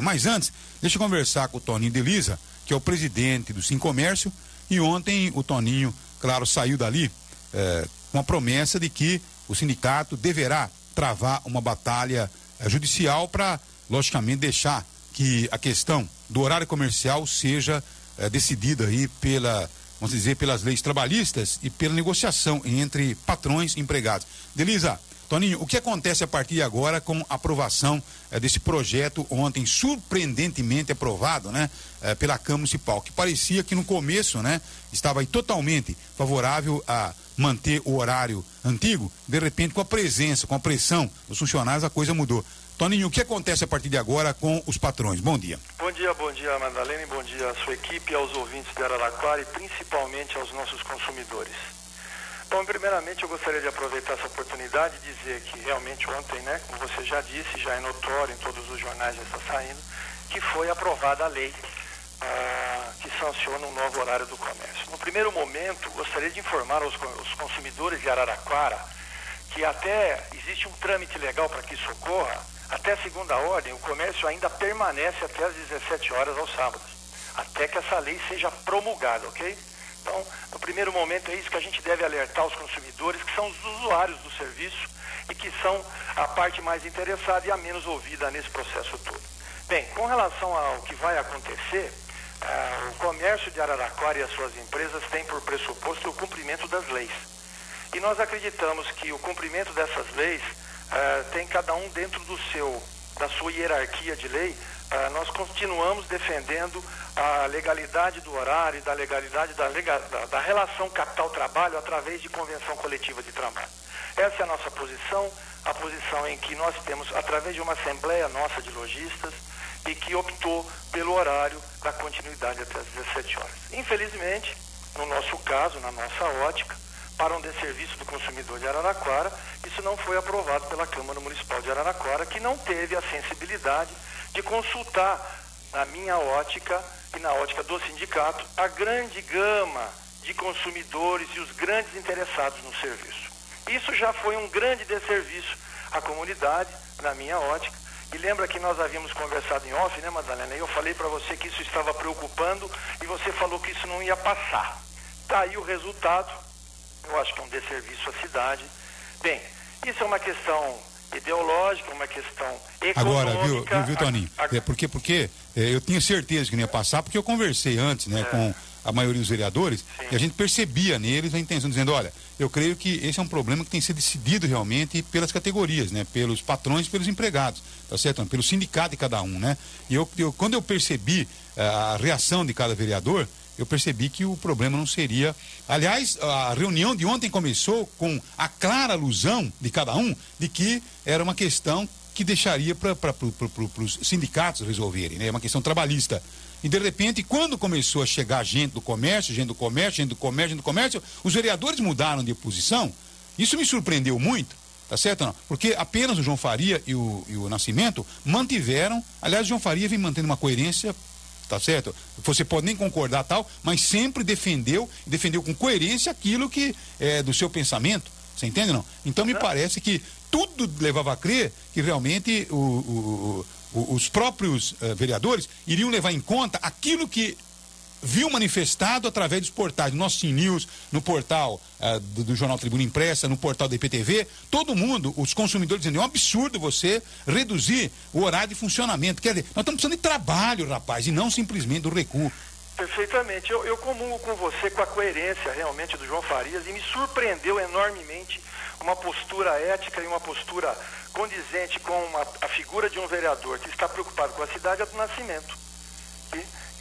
Mas antes, deixa eu conversar com o Toninho de Lisa, que é o presidente do Sincomércio, e ontem o Toninho, claro, saiu dali com a promessa de que o sindicato deverá travar uma batalha judicial para, logicamente, deixar que a questão do horário comercial seja decidida aí vamos dizer, pelas leis trabalhistas e pela negociação entre patrões e empregados. Delisa, Toninho, o que acontece a partir de agora com a aprovação desse projeto ontem, surpreendentemente aprovado, né, pela Câmara Municipal, que parecia que no começo, né, estava aí totalmente favorável a manter o horário antigo, de repente com a presença, com a pressão dos funcionários, a coisa mudou. Toninho, o que acontece a partir de agora com os patrões? Bom dia. Bom dia, Madalena, e bom dia à sua equipe, aos ouvintes de Araraquara e principalmente aos nossos consumidores. Bom, primeiramente eu gostaria de aproveitar essa oportunidade e dizer que realmente ontem, né, como você já disse, já é notório, em todos os jornais já está saindo, que foi aprovada a lei que sanciona um novo horário do comércio. No primeiro momento, gostaria de informar os consumidores de Araraquara que até existe um trâmite legal para que isso ocorra. Até segunda ordem, o comércio ainda permanece até às 17 horas aos sábados, até que essa lei seja promulgada, ok? Então, no primeiro momento é isso que a gente deve alertar os consumidores, que são os usuários do serviço e que são a parte mais interessada e a menos ouvida nesse processo todo. Bem, com relação ao que vai acontecer, o comércio de Araraquara e as suas empresas têm por pressuposto o cumprimento das leis. E nós acreditamos que o cumprimento dessas leis tem cada um dentro da sua hierarquia de lei. Nós continuamos defendendo a legalidade do horário e da legalidade da relação capital-trabalho através de convenção coletiva de trabalho. Essa é a nossa posição, a posição em que nós temos, através de uma assembleia nossa de lojistas, e que optou pelo horário da continuidade até as 17 horas. Infelizmente, no nosso caso, na nossa ótica, para um desserviço do consumidor de Araraquara, isso não foi aprovado pela Câmara Municipal de Araraquara, que não teve a sensibilidade de consultar, na minha ótica e na ótica do sindicato, a grande gama de consumidores e os grandes interessados no serviço. Isso já foi um grande desserviço à comunidade, na minha ótica. E lembra que nós havíamos conversado em off, né, Madalena? E eu falei para você que isso estava preocupando e você falou que isso não ia passar. Está aí o resultado. Eu acho que é um desserviço à cidade. Bem, isso é uma questão ideológica, uma questão econômica. Agora, viu, Toninho? Porque eu tinha certeza que não ia passar, porque eu conversei antes, né, com a maioria dos vereadores, sim, e a gente percebia neles a intenção, dizendo, olha, eu creio que esse é um problema que tem que ser decidido realmente pelas categorias, né, pelos patrões e pelos empregados, tá certo? Pelo sindicato de cada um, né? E quando eu percebi a reação de cada vereador, eu percebi que o problema não seria... Aliás, a reunião de ontem começou com a clara alusão de cada um de que era uma questão que deixaria para os sindicatos resolverem, né? É uma questão trabalhista. E, de repente, quando começou a chegar gente do comércio, os vereadores mudaram de posição. Isso me surpreendeu muito, tá certo ou não? Porque apenas o João Faria e o Nascimento mantiveram... Aliás, o João Faria vem mantendo uma coerência, tá certo? Você pode nem concordar tal, mas sempre defendeu com coerência aquilo que é do seu pensamento. Você entende, não? Então, me parece que tudo levava a crer que realmente os próprios vereadores iriam levar em conta aquilo que viu manifestado através dos portais do nosso Sim News, no portal do Jornal Tribuna Impressa, no portal da IPTV, todo mundo, os consumidores dizendo, é um absurdo você reduzir o horário de funcionamento. Quer dizer, nós estamos precisando de trabalho, rapaz, e não simplesmente do recuo. Perfeitamente. Eu comungo com você com a coerência realmente do João Farias e me surpreendeu enormemente uma postura ética e uma postura condizente com a figura de um vereador que está preocupado com a cidade é do Nascimento.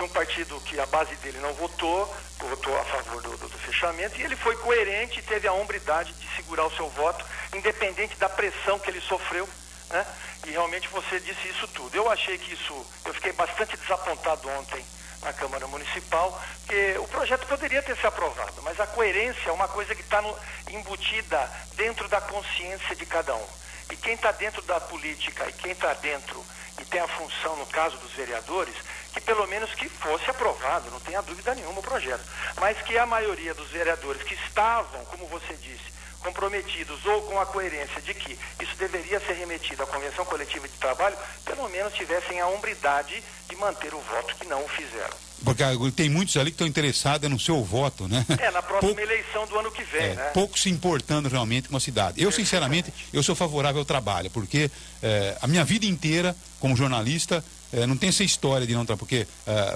Um partido que a base dele não votou a favor do fechamento, e ele foi coerente e teve a hombridade de segurar o seu voto, independente da pressão que ele sofreu, né? E realmente você disse isso tudo. Eu fiquei bastante desapontado ontem na Câmara Municipal, porque o projeto poderia ter sido aprovado, mas a coerência é uma coisa que está embutida dentro da consciência de cada um. E quem está dentro da política e quem está dentro e tem a função, no caso dos vereadores, que pelo menos que fosse aprovado, não tenha dúvida nenhuma o projeto, mas que a maioria dos vereadores que estavam, como você disse, comprometidos ou com a coerência de que isso deveria ser remetido à Convenção Coletiva de Trabalho, pelo menos tivessem a hombridade de manter o voto, que não o fizeram. Porque tem muitos ali que estão interessados no seu voto, né? Na próxima eleição do ano que vem, né? Pouco se importando realmente com a cidade. Eu, sinceramente, eu sou favorável ao trabalho, porque a minha vida inteira, como jornalista, não tem essa história de não trabalhar, porque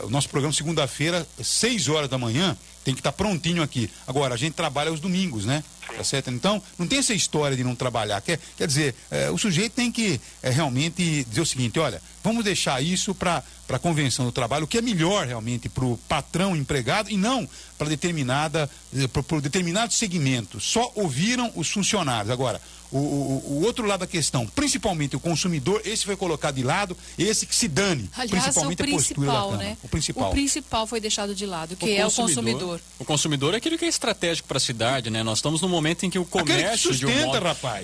o nosso programa, segunda-feira, 6 horas da manhã, tem que estar prontinho aqui. Agora, a gente trabalha aos domingos, né? Tá certo? Então, não tem essa história de não trabalhar. Quer dizer, o sujeito tem que realmente dizer o seguinte: olha, vamos deixar isso para a Convenção do Trabalho, o que é melhor realmente para o patrão empregado e não para determinado segmento. Só ouviram os funcionários. Agora, o outro lado da questão, principalmente o consumidor, esse foi colocado de lado, esse que se dane. Aliás, principalmente a postura da Câmara. Né? O principal foi deixado de lado, que é o consumidor. O consumidor é aquele que é estratégico para a cidade, né? Nós estamos num momento em que o comércio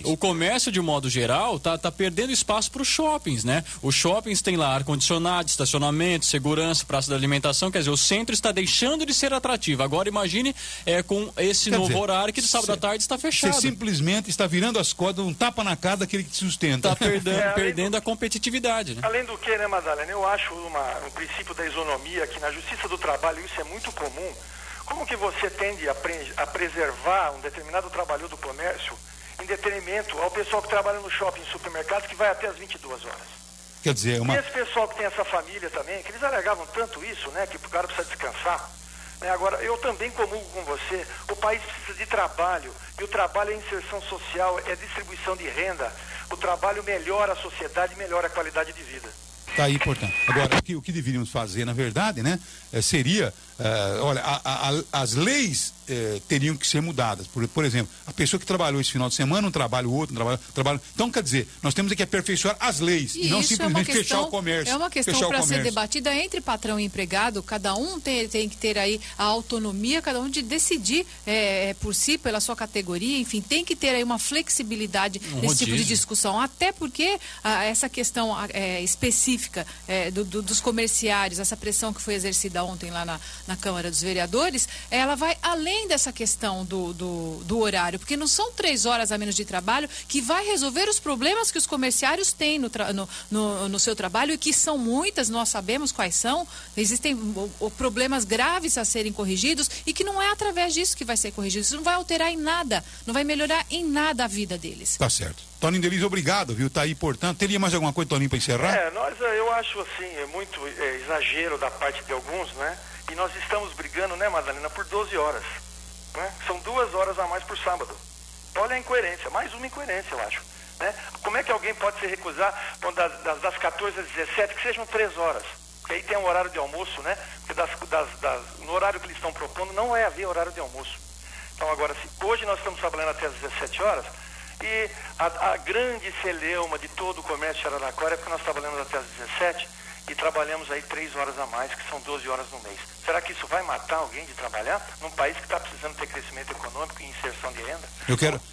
o comércio de um modo geral tá perdendo espaço para os shoppings, né? Os shoppings têm lá ar-condicionado, estacionamento, segurança, praça de alimentação, quer dizer, o centro está deixando de ser atrativo. Agora imagine com esse novo horário que de sábado à tarde está fechado. Você simplesmente está virando as costas, um tapa na cara daquele que te sustenta. Está perdendo a competitividade, né? Além do que, né, Madalena, eu acho um princípio da isonomia que na Justiça do Trabalho isso é muito comum. Como que você tende a preservar um determinado trabalhador do comércio em detrimento ao pessoal que trabalha no shopping e supermercados, que vai até as 22 horas? Quer dizer, E esse pessoal que tem essa família também, que eles alegavam tanto isso, né, que o cara precisa descansar. Né? Agora, eu também comungo com você, o país precisa de trabalho, e o trabalho é inserção social, é distribuição de renda. O trabalho melhora a sociedade, melhora a qualidade de vida. Tá aí, portanto. Agora, o que deveríamos fazer, na verdade, né, seria, olha, as leis teriam que ser mudadas. Por exemplo, a pessoa que trabalhou esse final de semana, um trabalho, o outro, trabalho. Então, quer dizer, nós temos que aperfeiçoar as leis e não simplesmente fechar o comércio. É uma questão para ser debatida entre patrão e empregado. Cada um tem que ter aí a autonomia, cada um de decidir por si, pela sua categoria, enfim, tem que ter aí uma flexibilidade nesse tipo de discussão. Até porque essa questão específica dos comerciários, essa pressão que foi exercida ontem lá na Câmara dos Vereadores, ela vai além dessa questão do horário, porque não são 3 horas a menos de trabalho que vai resolver os problemas que os comerciários têm no seu trabalho, e que são muitas, nós sabemos quais são. Existem problemas graves a serem corrigidos e que não é através disso que vai ser corrigido. Isso não vai alterar em nada, não vai melhorar em nada a vida deles. Tá certo. Toninho Delis, obrigado, viu? Tá aí, portanto. Teria mais alguma coisa, Toninho, para encerrar? Eu acho assim, muito exagero da parte de alguns, né? E nós estamos brigando, né, Madalena, por 12 horas. Né? São 2 horas a mais por sábado. Olha a incoerência, mais uma incoerência, eu acho. Né? Como é que alguém pode se recusar das 14 às 17, que sejam 3 horas? Porque aí tem um horário de almoço, né? Porque no horário que eles estão propondo não vai haver horário de almoço. Então agora, hoje nós estamos trabalhando até às 17 horas, e a grande celeuma de todo o comércio de Araraquara é porque nós trabalhamos até às 17 e trabalhamos aí 3 horas a mais, que são 12 horas no mês. Será que isso vai matar alguém de trabalhar num país que está precisando ter crescimento econômico e inserção de renda?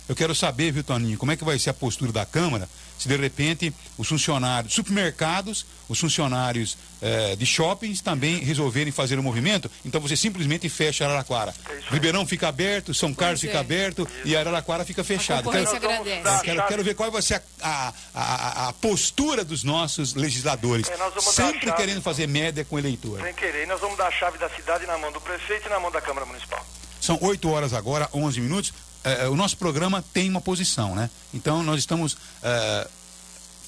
Eu quero saber, viu, Toninho, como é que vai ser a postura da Câmara se de repente os funcionários de supermercados, os funcionários de shoppings também resolverem fazer o movimento. Então você simplesmente fecha Araraquara. Ribeirão fica aberto, São Carlos fica aberto e Araraquara fica fechado. Quero ver qual vai ser a postura dos nossos legisladores, sempre querendo fazer média com o eleitor. Sem querer, nós vamos dar a chave da cidade na mão do prefeito e na mão da Câmara Municipal. São 8 horas agora, 11 minutos. O nosso programa tem uma posição, né? Então nós estamos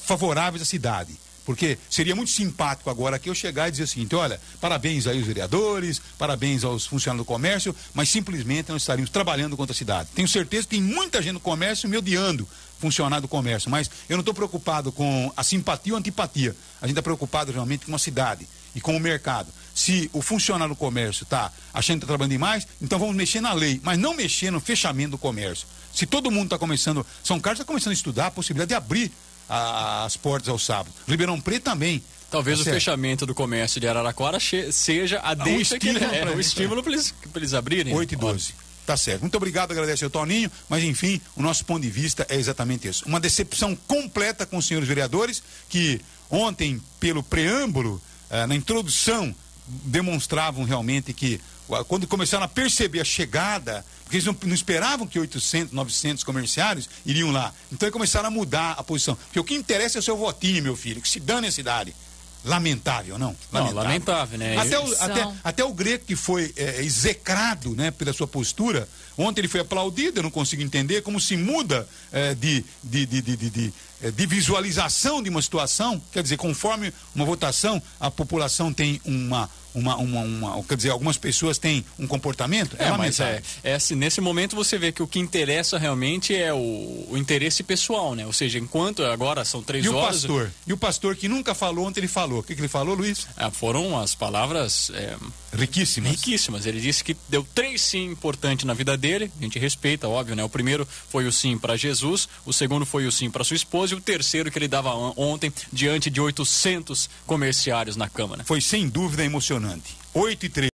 favoráveis à cidade. Porque seria muito simpático agora que eu chegar e dizer o seguinte: olha, parabéns aí aos vereadores, parabéns aos funcionários do comércio, mas simplesmente nós estaríamos trabalhando contra a cidade. Tenho certeza que tem muita gente no comércio me odiando, funcionário do comércio, mas eu não estou preocupado com a simpatia ou antipatia. A gente está preocupado realmente com a cidade e com o mercado. Se o funcionário do comércio está achando que está trabalhando demais, então vamos mexer na lei, mas não mexer no fechamento do comércio. Se todo mundo está começando, São Carlos está começando a estudar a possibilidade de abrir as portas ao sábado. Ribeirão Preto também. Talvez o fechamento do comércio de Araraquara seja a deixa que o estímulo para eles abrirem. 8 e 12. Tá certo. Muito obrigado, agradeço ao Toninho, mas enfim, o nosso ponto de vista é exatamente isso. Uma decepção completa com os senhores vereadores, que ontem, pelo preâmbulo, na introdução demonstravam realmente que, quando começaram a perceber a chegada, porque eles não esperavam que 800, 900 comerciários iriam lá. Então eles começaram a mudar a posição. Porque o que interessa é o seu votinho, meu filho, que se dane a cidade. Lamentável, não? Lamentável, né? Até o Greco, que foi execrado, né, pela sua postura, ontem ele foi aplaudido, eu não consigo entender como se muda de visualização de uma situação. Quer dizer, conforme uma votação, a população tem quer dizer, algumas pessoas têm um comportamento. Nesse momento você vê que o que interessa realmente é o interesse pessoal, né? Ou seja, enquanto agora são 3 horas... E o pastor que nunca falou, ontem ele falou. O que ele falou, Luiz? Foram as palavras... riquíssimas. Ele disse que deu 3 sim importantes na vida dele. A gente respeita, óbvio, né? O primeiro foi o sim para Jesus, o segundo foi o sim para sua esposa, e o terceiro que ele dava ontem diante de 800 comerciários na Câmara. Foi sem dúvida emocionante. 8h13.